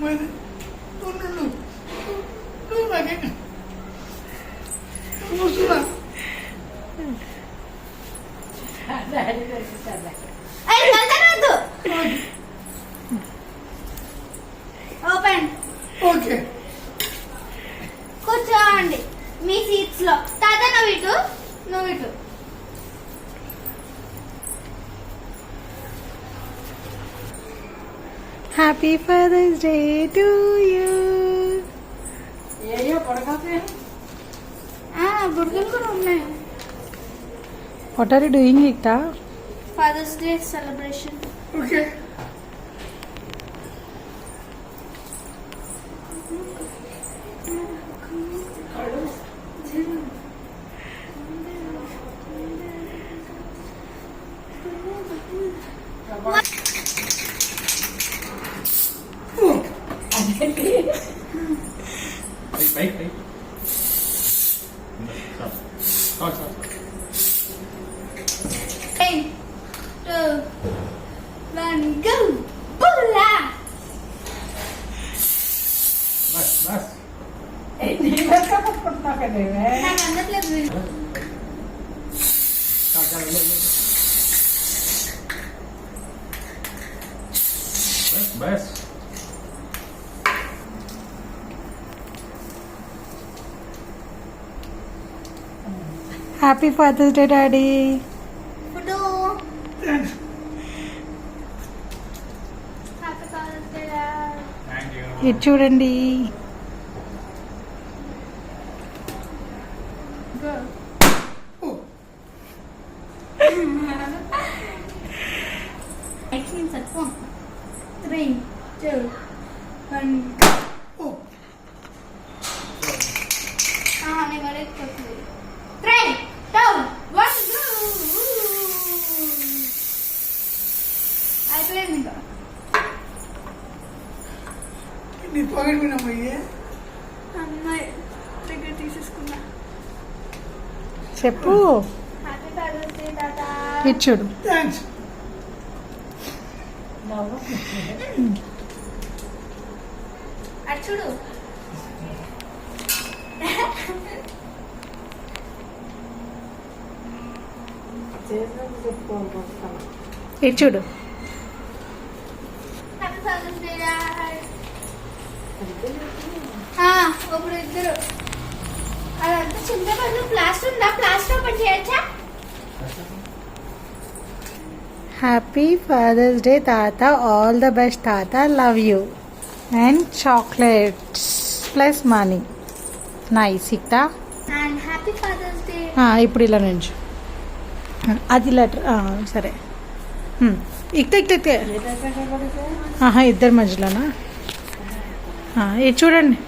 మరి నువ్వు నాకే కూర్చున్నా ఓపెన్. ఓకే కూర్చోండి మీ సీట్స్ లో. తాత నువ్వు ఇటు. Happy fathers Day to you. బుడగలు కూడా ఉన్నాయి. వాట్ ఆర్ యూ డూయింగ్ ఇక్తా? Father's Day celebration. Okay Go! Bulla! నాకు అందట్లేదు. బస్ happy fathers Day daddy. Photo. Happy fathers Day. ఇది చూడండి. Go. Actually, it's 3, 2, 1. నేను వరకు 3, 2, 1, go. అయిపోయింది ఇంకా. నీ పాకెట్ పోయినామయ్యే అమ్మాయి దగ్గర తీసేసుకున్నా. చెప్పు. హ్యాపీ ఫాదర్స్ డే తాత. ఇది చూడు. థ్యాంక్స్ అటు చూడు. ఇది చూడు. Happy fathers day. ఇప్పుడు ఇద్దరు అదంతా చింతపండు. ప్లాస్టర్ ఉందా? ప్లాస్టర్ ఓపెన్ చేయొచ్చా? హ్యాపీ ఫాదర్స్ డే తాత. ఆల్ ద బెస్ట్ తాత. Love you. And chocolates plus money. Nice ఇక్తా. And happy fathers day. ఇప్పుడు ఇలా నుంచి అది లెటర్. సరే ఇక్త ఇద్దరి మధ్యలోనా? ఇది చూడండి.